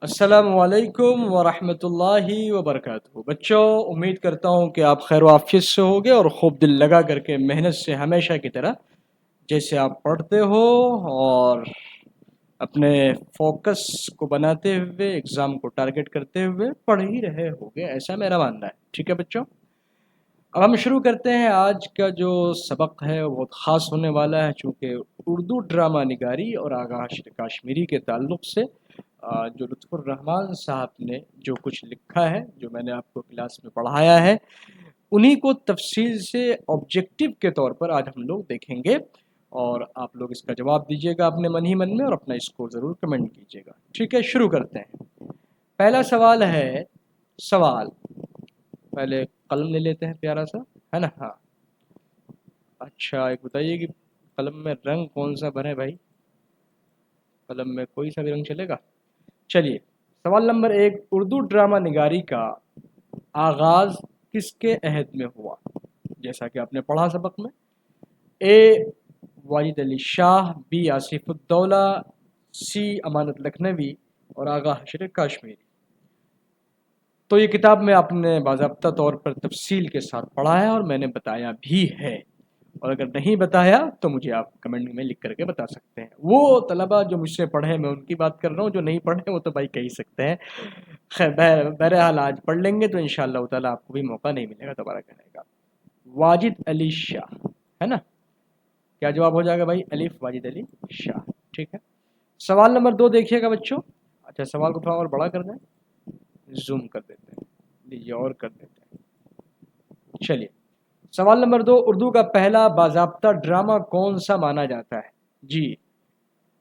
السلام علیکم ورحمۃ اللہ وبرکاتہ بچوں، امید کرتا ہوں کہ آپ خیر و عافیت سے ہوگے اور خوب دل لگا کر کے محنت سے ہمیشہ کی طرح جیسے آپ پڑھتے ہو اور اپنے فوکس کو بناتے ہوئے ایگزام کو ٹارگٹ کرتے ہوئے پڑھ ہی رہے ہوگے، ایسا میرا ماننا ہے۔ ٹھیک ہے بچوں، اب ہم شروع کرتے ہیں۔ آج کا جو سبق ہے وہ بہت خاص ہونے والا ہے، چونکہ اردو ڈرامہ نگاری اور آغا کشمیری کے تعلق سے جو لطف الرحمان صاحب نے جو کچھ لکھا ہے، جو میں نے آپ کو کلاس میں پڑھایا ہے، انہی کو تفصیل سے آبجیکٹو کے طور پر آج ہم لوگ دیکھیں گے، اور آپ لوگ اس کا جواب دیجیے گا اپنے من ہی من میں، اور اپنا اسکور ضرور کمنٹ کیجیے گا۔ ٹھیک ہے، شروع کرتے ہیں۔ پہلا سوال ہے، سوال پہلے قلم لے لیتے ہیں پیارا سا، ہے نا؟ ہاں، اچھا ایک بتائیے کہ قلم میں رنگ کون سا بھرے بھائی؟ قلم میں کوئی سا بھی رنگ چلے گا؟ چلیے، سوال نمبر 1، اردو ڈرامہ نگاری کا آغاز کس کے عہد میں ہوا؟ جیسا کہ آپ نے پڑھا سبق میں، اے واجد علی شاہ، بی آصف الدولہ، سی امانت لکھنوی، اور آغا حشر کاشمیری۔ تو یہ کتاب میں آپ نے باضابطہ طور پر تفصیل کے ساتھ پڑھا ہے اور میں نے بتایا بھی ہے، اور اگر نہیں بتایا تو مجھے آپ کمنٹ میں لکھ کر کے بتا سکتے ہیں۔ وہ طلبہ جو مجھ سے پڑھے، میں ان کی بات کر رہا ہوں، جو نہیں پڑھے وہ تو بھائی کہہ سکتے ہیں۔ خیر، بہرحال آج پڑھ لیں گے تو انشاءاللہ تعالیٰ آپ کو بھی موقع نہیں ملے گا دوبارہ کہنے کا۔ واجد علی شاہ، ہے نا؟ کیا جواب ہو جائے گا بھائی؟ الف واجد علی شاہ۔ ٹھیک ہے، سوال نمبر 2 دیکھیے گا بچوں۔ اچھا، سوال کو تھوڑا اور بڑا کر دیں، زوم کر دیتے ہیں، لیجیے اور کر دیتے ہیں۔ چلیے، سوال نمبر 2، اردو کا پہلا باضابطہ ڈرامہ کون سا مانا جاتا ہے؟ جی،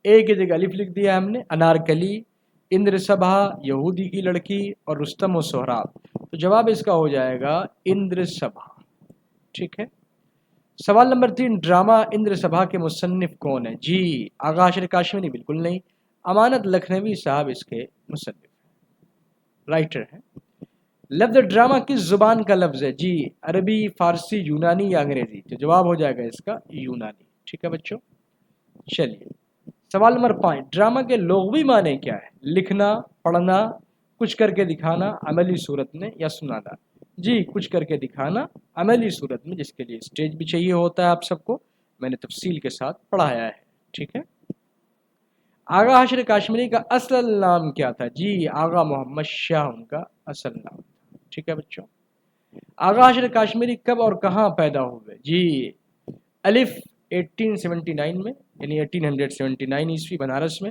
اے کی جگہ الف لکھ دیا ہم نے، انارکلی، اندر سبھا، یہودی کی لڑکی، اور رستم و سہراب۔ تو جواب اس کا ہو جائے گا اندر سبھا۔ ٹھیک ہے، سوال نمبر 3، ڈرامہ اندر سبھا کے مصنف کون ہیں؟ جی، آغا حشر کاشمیری بالکل نہیں، امانت لکھنوی صاحب اس کے مصنف رائٹر ہیں۔ لفظ ڈرامہ کس زبان کا لفظ ہے؟ جی، عربی، فارسی، یونانی یا انگریزی؟ تو جواب ہو جائے گا اس کا یونانی۔ ٹھیک ہے بچوں، چلیے، سوال نمبر 5، ڈرامہ کے لغوی معنی کیا ہے؟ لکھنا، پڑھنا، کچھ کر کے دکھانا، عملی صورت میں، یا سنانا؟ جی، کچھ کر کے دکھانا عملی صورت میں، جس کے لیے اسٹیج بھی چاہیے ہوتا ہے، آپ سب کو میں نے تفصیل کے ساتھ پڑھایا ہے۔ ٹھیک ہے، آغا حشر کاشمیری کا اصل نام کیا تھا؟ جی، آغا محمد شاہ ان کا اصل نام تھا۔ ٹھیک ہے بچوں، آغا حشر کاشمیری کب اور کہاں پیدا ہوئے؟ جی، الف 1879 میں، یعنی 1879 عیسوی بنارس میں،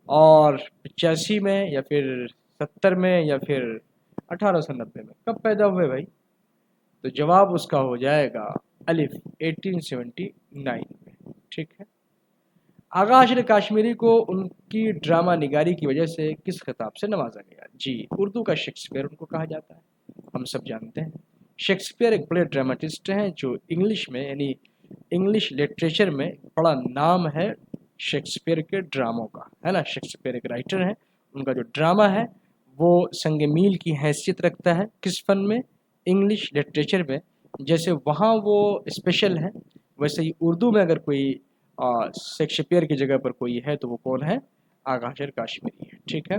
اور 85 میں، یا پھر 70 میں، یا پھر 1890 میں۔ کب پیدا ہوئے بھائی؟ تو جواب اس کا ہو جائے گا الف 1879 میں۔ ٹھیک ہے، آغا حشر کاشمیری کو ان کی ڈرامہ نگاری کی وجہ سے کس خطاب سے نوازا گیا؟ جی، اردو کا شیکسپیئر ان کو کہا جاتا ہے، ہم سب جانتے ہیں۔ شیکسپیئر ایک بڑے ڈراماٹسٹ ہیں جو انگلش میں، یعنی انگلش لٹریچر میں بڑا نام ہے شیکسپیئر کے ڈراموں کا، ہے نا؟ شیکسپیئر ایک رائٹر ہیں، ان کا جو ڈرامہ ہے وہ سنگ میل کی حیثیت رکھتا ہے۔ کس فن میں؟ انگلش لٹریچر میں۔ جیسے وہاں وہ اسپیشل ہے، ویسے ہی اردو میں اگر کوئی شیکسپیئر کی جگہ پر کوئی ہے تو وہ کون ہے؟ آغا حشر کاشمیری ہے۔ ٹھیک ہے،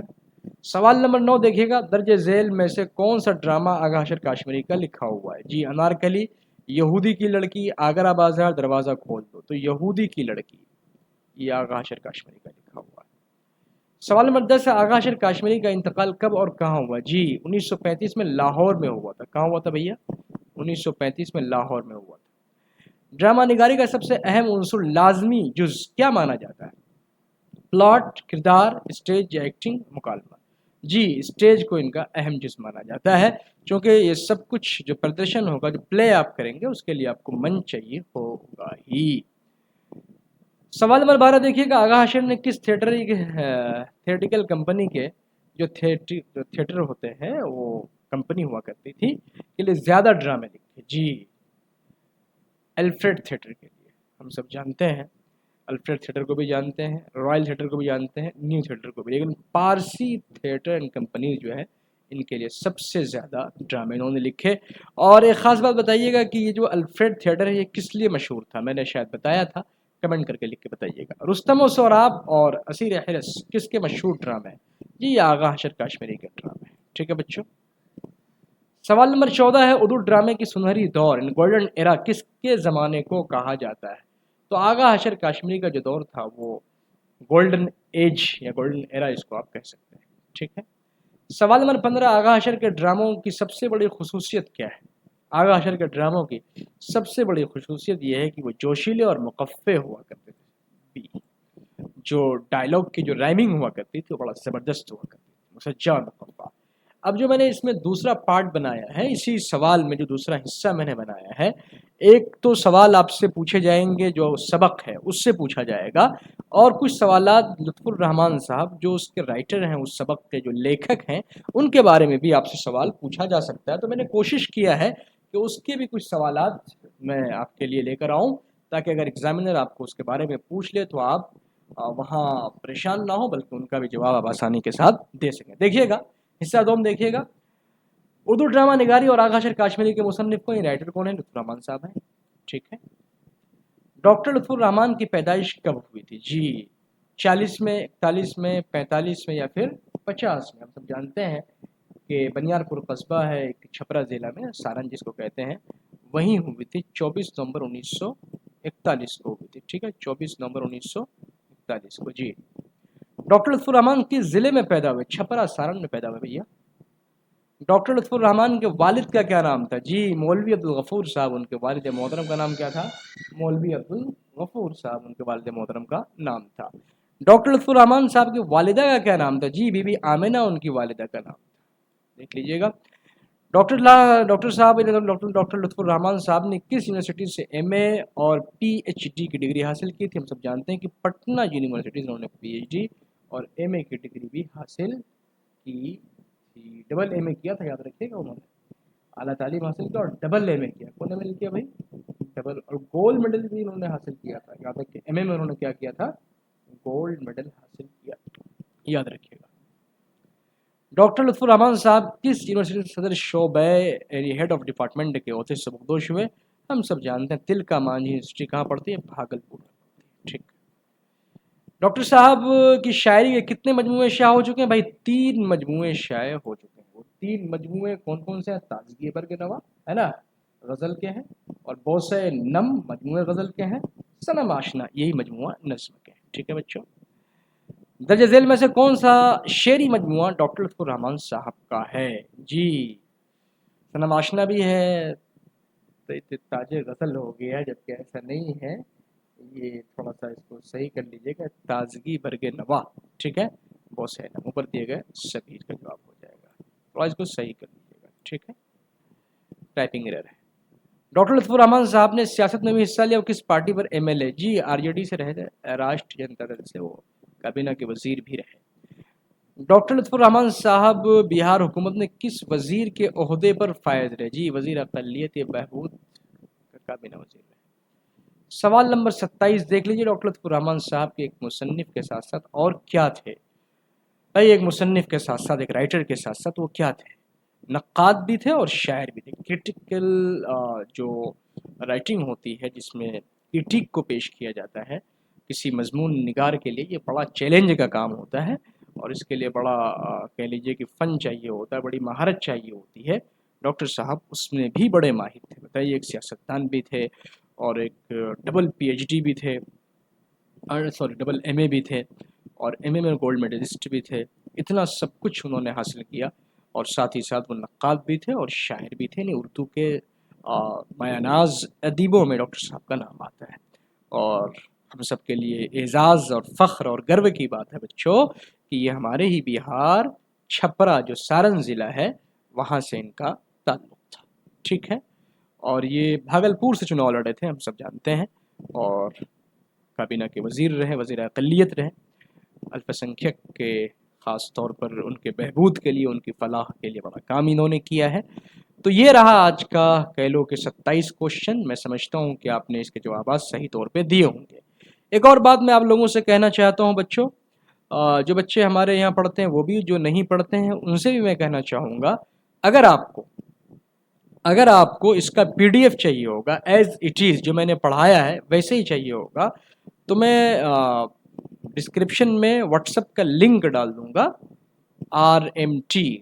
سوال نمبر 9 دیکھیے گا، درج ذیل میں سے کون سا ڈرامہ آغا حشر کاشمیری کا لکھا ہوا ہے؟ جی، انارکلی، یہودی کی لڑکی، آگرہ بازار، دروازہ کھول دو۔ تو یہودی کی لڑکی یہ آغا حشر کاشمیری کا لکھا ہوا ہے۔ سوال نمبر 10، آغا حشر کاشمیری کا انتقال کب اور کہاں ہوا؟ جی، 1935 میں لاہور میں ہوا تھا۔ کہاں ہوا تھا بھیا؟ 1935 میں لاہور میں ہوا تھا۔ ڈرامہ نگاری کا سب سے اہم عنصر لازمی جز کیا مانا جاتا ہے؟ پلاٹ، کردار، اسٹیج یا ایکٹنگ، مکالمہ؟ جی، اسٹیج کو ان کا اہم جز مانا جاتا ہے، چونکہ یہ سب کچھ جو پردرشن ہوگا، جو پلے آپ کریں گے، اس کے لیے آپ کو منچ چاہیے ہوگا ہی۔ سوال نمبر 12 دیکھیے گا، آغا حشر نے کس تھیٹریکل کمپنی کے جو تھیٹر ہوتے ہیں، وہ کمپنی ہوا کرتی تھی، کے لیے زیادہ ڈرامے لکھے؟ جی، الفریڈ تھیٹر کے لیے، ہم سب جانتے ہیں، الفریڈ تھیٹر کو بھی جانتے ہیں، رائل تھیٹر کو بھی جانتے ہیں، نیو تھیٹر کو بھی، لیکن پارسی تھیٹر اینڈ کمپنی جو ہے، ان کے لیے سب سے زیادہ ڈرامے انہوں نے لکھے۔ اور ایک خاص بات بتائیے گا کہ یہ جو الفریڈ تھیٹر ہے یہ کس لیے مشہور تھا؟ میں نے شاید بتایا تھا، کمنٹ کر کے لکھ کے بتائیے گا۔ رستم و سہراب اور اسیر حرس کس کے مشہور ڈرامے ہیں؟ جی یہ آغا حشر کاشمیری کا ڈرامہ ہے. ٹھیک ہے بچوں. سوال نمبر 14 ہے اردو ڈرامے کی سنہری دور گولڈن ایرا کس کے زمانے کو کہا جاتا ہے؟ تو آغا حشر کاشمیری کا جو دور تھا وہ گولڈن ایج یا گولڈن ایرا اس کو آپ کہہ سکتے ہیں. ٹھیک ہے. سوال نمبر 15 آغا حشر کے ڈراموں کی سب سے بڑی خصوصیت کیا ہے؟ آغا حشر کے ڈراموں کی سب سے بڑی خصوصیت یہ ہے کہ وہ جوشیلے اور مقفع ہوا کرتے تھے. جو ڈائلاگ کی جو رائمنگ ہوا کرتی تھی وہ بڑا زبردست ہوا کرتی تھی، مسجع اور مقفع. اب جو میں نے اس میں دوسرا پارٹ بنایا ہے، اسی سوال میں جو دوسرا حصہ میں نے بنایا ہے، ایک تو سوال آپ سے پوچھے جائیں گے جو سبق ہے اس سے پوچھا جائے گا، اور کچھ سوالات لطف الرحمان صاحب جو اس کے رائٹر ہیں، اس سبق کے جو لیکھک ہیں، ان کے بارے میں بھی آپ سے سوال پوچھا جا سکتا ہے. تو میں نے کوشش کیا ہے کہ اس کے بھی کچھ سوالات میں آپ کے لیے لے کر آؤں، تاکہ اگر ایگزامینر آپ کو اس کے بارے میں پوچھ لے تو آپ وہاں پریشان نہ ہو، بلکہ ان کا بھی جواب آپ آسانی کے ساتھ دے سکیں. دیکھیے گا حصہ دوم دیکھیے گا. اردو ڈرامہ نگاری اور آغا حشر کاشمیری کے مصنف کو رائٹر کون ہیں؟ لطف الرحمان صاحب ہیں. ٹھیک ہے. ڈاکٹر لطف الرحمان کی پیدائش کب ہوئی تھی؟ جی 40 میں، 41 میں، 45 میں یا پھر 50 میں. ہم سب جانتے ہیں کہ بنیار پور قصبہ ہے ایک چھپرا ضلع میں، سارن جس کو کہتے ہیں، وہیں ہوئی تھی 24 نومبر 1941 کو ہوئی تھی. ٹھیک ہے. 24 نومبر 1941 کو. جی ڈاکٹر لطف الرحمان کس ضلع میں پیدا ہوئے؟ چھپرا سارن میں پیدا ہوئے بھیا. ڈاکٹر لطف الرحمان کے والد کا کیا نام تھا؟ جی مولوی عبدالغفور صاحب. ان کے والد محترم کا نام کیا تھا؟ مولوی عبدالغفور صاحب ان کے والد محترم کا نام تھا. ڈاکٹر لطف الرحمان صاحب کی والدہ کا کیا نام تھا؟ جی بی بی آمنہ ان کی والدہ کا نام تھا. دیکھ لیجئے گا. ڈاکٹر صاحب ڈاکٹر لطف الرحمان صاحب نے کس یونیورسٹی سے ایم اے اور پی ایچ ڈی کی ڈگری حاصل کی تھی؟ ہم سب جانتے ہیں کہ پٹنہ یونیورسٹی سے انہوں نے پی ایچ ڈی اور ایم اے کی ڈگری بھی حاصل کی تھی. ڈبل ایم اے کیا تھا، یاد رکھیے گا. انہوں نے اعلیٰ تعلیم حاصل کیا اور ڈبل ایم اے کیا. کون ایم اے کیا بھائی؟ ڈبل. اور گولڈ میڈل بھی انہوں نے حاصل کیا تھا. یاد رکھیے ایم اے میں انہوں نے کیا کیا تھا؟ گولڈ میڈل حاصل کیا. یاد رکھیے گا. ڈاکٹر لطف الرحمان صاحب کس یونیورسٹی کے صدر شعبہ ہیڈ آف ڈپارٹمنٹ کے عہدے سے سبکدوش ہوئے؟ ہم سب جانتے ہیں تلکا مانجھی یونیورسٹی کہاں پڑتی ہے؟ بھاگلپور. ٹھیک. ڈاکٹر صاحب کی شاعری کے کتنے مجموعے شائع ہو چکے ہیں؟ بھائی 3 مجموعے شائع ہو چکے ہیں. وہ 3 مجموعے کون کون سے ہیں؟ تازگی برگ نوا ہے نا، غزل کے ہیں، اور بوسہ نم مجموعے غزل کے ہیں، صنم آشنا یہی مجموعہ نظم کے ہیں. ٹھیک ہے بچوں. درج ذیل میں سے کون سا شعری مجموعہ ڈاکٹر لطف الرحمان صاحب کا ہے؟ جی صنم آشنا بھی ہے. تاج غزل ہو گیا، جبکہ ایسا نہیں ہے. یہ تھوڑا سا اس کو صحیح کر لیجیے گا. تازگی برگ نوا. ٹھیک ہے. بہت صحیح. اوپر دیے گئے شبیر کا جواب ہو جائے گا. تھوڑا اس کو صحیح کر لیجیے گا. ٹھیک ہے. ٹائپنگ ایرر ہے. ڈاکٹر لطف الرحمان صاحب نے سیاست میں بھی حصہ لیا. وہ کس پارٹی پر ایم ایل اے؟ جی آر جے ڈی سے رہے، راشٹریہ جنتا دل سے وہ کابینہ کے وزیر بھی رہے. ڈاکٹر لطف الرحمان صاحب بہار حکومت میں کس وزیر کے عہدے پر فائز رہے؟ جی وزیر اقلیت بہبود کا کابینہ وزیر رہے. سوال نمبر 27 دیکھ لیجیے. ڈاکٹر لطف الرحمان صاحب کے ایک مصنف کے ساتھ ساتھ اور کیا تھے؟ بھائی ایک مصنف کے ساتھ ساتھ، ایک رائٹر کے ساتھ ساتھ وہ کیا تھے؟ نقاد بھی تھے اور شاعر بھی تھے. کرٹیکل جو رائٹنگ ہوتی ہے جس میں کرٹیک کو پیش کیا جاتا ہے کسی مضمون نگار کے لیے، یہ بڑا چیلنج کا کام ہوتا ہے، اور اس کے لیے بڑا کہہ لیجیے کہ فن چاہیے ہوتا ہے، بڑی مہارت چاہیے ہوتی ہے. ڈاکٹر صاحب اس میں بھی بڑے ماہر تھے. بتائیے ایک سیاستدان بھی تھے اور ایک ڈبل پی ایچ ڈی بھی تھے، ڈبل ایم اے بھی تھے، اور ایم اے میں گولڈ میڈلسٹ بھی تھے. اتنا سب کچھ انہوں نے حاصل کیا، اور ساتھ ہی ساتھ وہ نقاد بھی تھے اور شاعر بھی تھے. یعنی اردو کے مایہ ناز ادیبوں میں ڈاکٹر صاحب کا نام آتا ہے، اور ہم سب کے لیے اعزاز اور فخر اور گرو کی بات ہے بچوں کہ یہ ہمارے ہی بہار چھپرا جو سارن ضلع ہے وہاں سے ان کا تعلق تھا. ٹھیک ہے. اور یہ بھاگلپور سے چناؤ لڑے تھے، ہم سب جانتے ہیں، اور کابینہ کے وزیر رہے، وزیر اقلیت رہے. الپ سنکھیک کے خاص طور پر ان کے بہبود کے لیے، ان کی فلاح کے لیے بڑا کام انہوں نے کیا ہے. تو یہ رہا آج کا کہلو کے 27 کوشچن. میں سمجھتا ہوں کہ آپ نے اس کے جوابات صحیح طور پہ دیے ہوں گے. ایک اور بات میں آپ لوگوں سے کہنا چاہتا ہوں بچوں، جو بچے ہمارے یہاں پڑھتے ہیں وہ بھی، جو نہیں پڑھتے ہیں ان سے بھی میں کہنا چاہوں گا، اگر آپ کو اس کا پی ڈی ایف چاہیے ہوگا ایز اٹ از، جو میں نے پڑھایا ہے ویسے ہی چاہیے ہوگا، تو میں ڈسکرپشن میں واٹس ایپ کا لنک ڈال دوں گا. RMT